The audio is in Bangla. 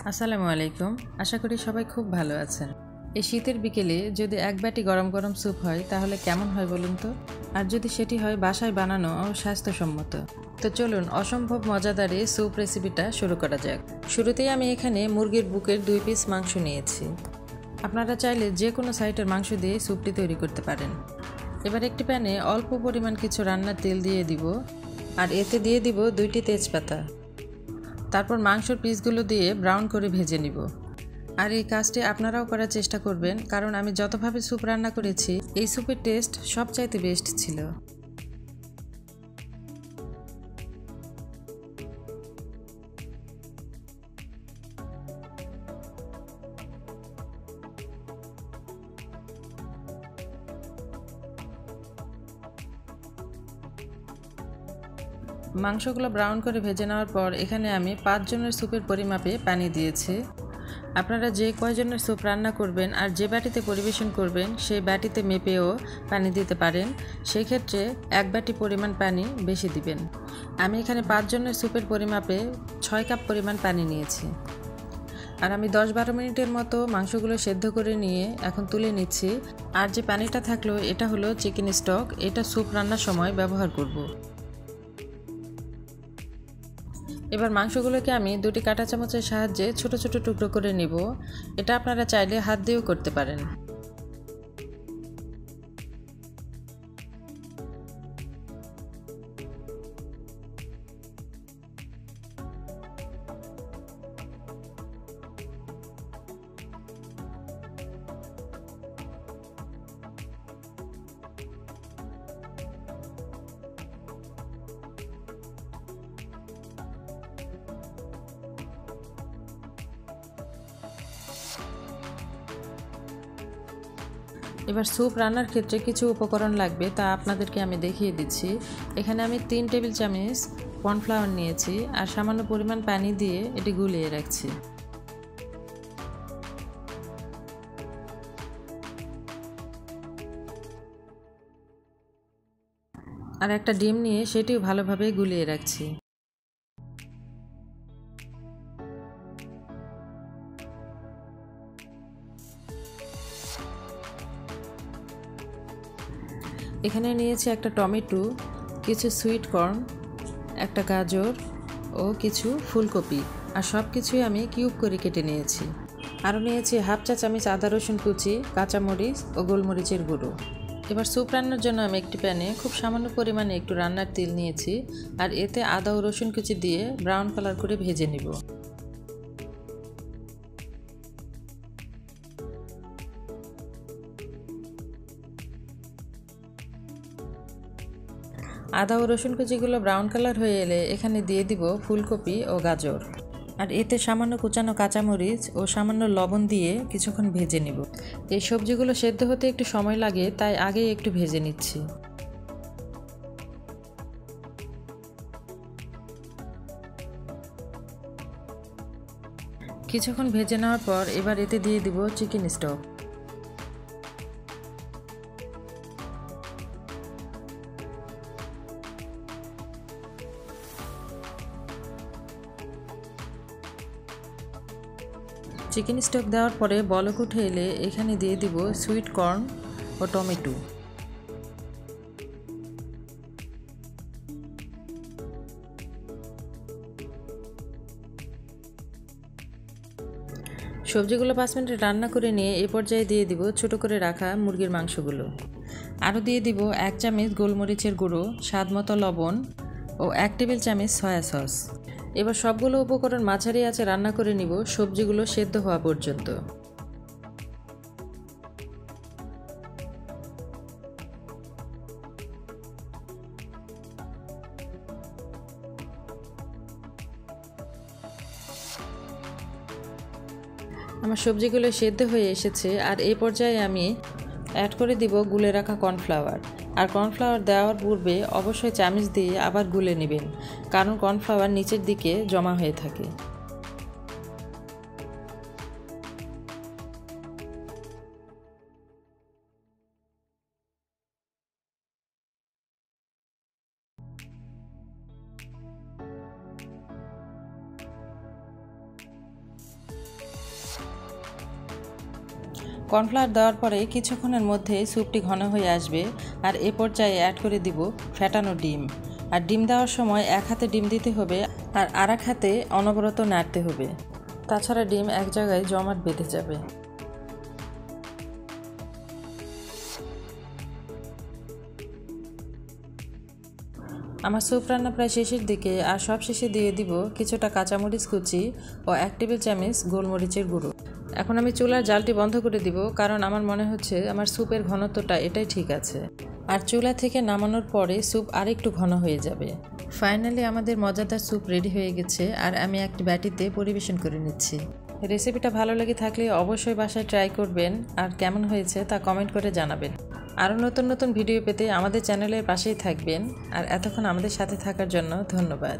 আসসালামু আলাইকুম। আশা করি সবাই খুব ভালো আছেন। এই শীতের বিকেলে যদি এক বাটি গরম গরম স্যুপ হয় তাহলে কেমন হয় বলুন তো? আর যদি সেটি হয় বাসায় বানানো ও স্বাস্থ্যসম্মত। তো চলুন অসম্ভব মজাদার এই স্যুপ রেসিপিটা শুরু করা যাক। শুরুতেই আমি এখানে মুরগির বুকের 2 পিস মাংস নিয়েছি। আপনারা চাইলে যে কোনো সাইটের মাংস দিয়ে স্যুপটি তৈরি করতে পারেন। এবার একটি প্যানে অল্প পরিমাণ কিছু রান্নার তেল দিয়ে দিব, আর এতে দিয়ে দিব 2টি তেজপাতা। তারপর মাংসের পিসগুলো দিয়ে ব্রাউন করে ভেজে নিব। আর এই কাজটি আপনারাও করার চেষ্টা করবেন, কারণ আমি যতভাবে স্যুপ রান্না করেছি এই স্যুপের টেস্ট সবচাইতে বেস্ট ছিল। মাংসগুলো ব্রাউন করে ভেজে নেওয়ার পর এখানে আমি 5 জনের স্যুপের পরিমাপে পানি দিয়েছি। আপনারা যে কয়জনের স্যুপ রান্না করবেন আর যে বাটিতে পরিবেশন করবেন সেই বাটিতে মেপেও পানি দিতে পারেন। সেই ক্ষেত্রে 1 বাটি পরিমাণ পানি বেশি দিবেন। আমি এখানে 5 জনের স্যুপের পরিমাপে 6 কাপ পরিমাণ পানি নিয়েছি। আর আমি 10-12 মিনিটের মতো মাংসগুলো সেদ্ধ করে নিয়ে এখন তুলে নিচ্ছি। আর যে পানিটা থাকলো এটা হলো চিকেন স্টক, এটা স্যুপ রান্নার সময় ব্যবহার করব। এবার মাংসগুলোকে আমি 2টি কাঁটা চামচের সাহায্যে ছোট ছোট টুকরো করে নিব। এটা আপনারা চাইলে হাত দিয়েও করতে পারেন। এবার স্যুপ রান্নার ক্ষেত্রে কিছু উপকরণ লাগবে, তা আপনাদেরকে আমি দেখিয়ে দিচ্ছি। এখানে আমি 3 টেবিল চামচ কর্নফ্লাওয়ার নিয়েছি আর সামান্য পরিমাণ পানি দিয়ে এটি গুলিয়ে রাখছি। আর একটা ডিম নিয়ে সেটিও ভালোভাবে গুলিয়ে রাখছি। এখানে নিয়েছি একটা টমেটো, কিছু সুইট কর্ন, একটা গাজর ও কিছু ফুলকপি, আর সব কিছুই আমি কিউব করে কেটে নিয়েছি। আরও নিয়েছি হাফ চা চামচ আদা রসুন কুচি, কাঁচামরিচ ও গোলমরিচের গুঁড়ো। এবার স্যুপ রান্নার জন্য আমি একটি প্যানে খুব সামান্য পরিমাণে একটু রান্নার তেল নিয়েছি, আর এতে আদা ও রসুন কুচি দিয়ে ব্রাউন কালার করে ভেজে নিব। আদা ও রসুন কুচিগুলো ব্রাউন কালার হয়ে এলে এখানে দিয়ে দিব ফুলকপি ও গাজর, আর এতে সামান্য কুচানো কাঁচামরিচ ও সামান্য লবণ দিয়ে কিছুক্ষণ ভেজে নিব। এই সবজিগুলো সেদ্ধ হতে একটু সময় লাগে, তাই আগেই একটু ভেজে নিচ্ছি। কিছুক্ষণ ভেজে নেওয়ার পর এবার এতে দিয়ে দিব চিকেন স্টক। চিকেন স্টক দেওয়ার পরে বলক উঠে এলে এখানে দিয়ে দিব সুইট কর্ন ও টমেটো। সবজিগুলো 5 মিনিট রান্না করে নিয়ে এ পর্যায়ে দিয়ে দিব ছোট করে রাখা মুরগির মাংসগুলো। আরও দিয়ে দিব 1 চামচ গোলমরিচের গুঁড়ো, স্বাদ মতো লবণ ও 1 টেবিল চামচ সয়া সস। এবার সবগুলো উপকরণ মাঝারি আঁচে রান্না করে নিব সবজিগুলো সেদ্ধ হওয়া পর্যন্ত। আমার সবজিগুলো সেদ্ধ হয়ে এসেছে, আর এই পর্যায়ে আমি অ্যাড করে দিব গুলে রাখা কর্নফ্লাওয়ার। আর কর্নফ্লাওয়ার দেওয়ার পূর্বে অবশ্যই চামচ দিয়ে আবার গুলে নেবেন, কারণ কর্নফ্লাওয়ার নিচের দিকে জমা হয়ে থাকে। কর্নফ্লাওয়ার দেওয়ার পরে কিছুক্ষণের মধ্যেই স্যুপটি ঘন হয়ে আসবে। আর এ পর্যায়ে অ্যাড করে দিব ফেটানো ডিম। আর ডিম দেওয়ার সময় এক হাতে ডিম দিতে হবে আর আরেক হাতে অনবরত নাড়তে হবে, তাছাড়া ডিম এক জায়গায় জমাট বেঁধে যাবে। আমার স্যুপ রান্না প্রায় শেষের দিকে, আর সব শেষে দিয়ে দিব কিছুটা কাঁচামরিচ কুচি ও 1 টেবিল চামচ গোলমরিচের গুঁড়ো। এখন আমি চুলার জালটি বন্ধ করে দিব, কারণ আমার মনে হচ্ছে আমার স্যুপের ঘনত্বটা এটাই ঠিক আছে। আর চুলা থেকে নামানোর পরে স্যুপ আরেকটু ঘন হয়ে যাবে। ফাইনালি আমাদের মজাদার স্যুপ রেডি হয়ে গেছে, আর আমি একটি বাটিতে পরিবেশন করে নিচ্ছি। রেসিপিটা ভালো লেগে থাকলে অবশ্যই বাসায় ট্রাই করবেন, আর কেমন হয়েছে তা কমেন্ট করে জানাবেন। আরও নতুন নতুন ভিডিও পেতে আমাদের চ্যানেলের পাশেই থাকবেন। আর এতক্ষণ আমাদের সাথে থাকার জন্য ধন্যবাদ।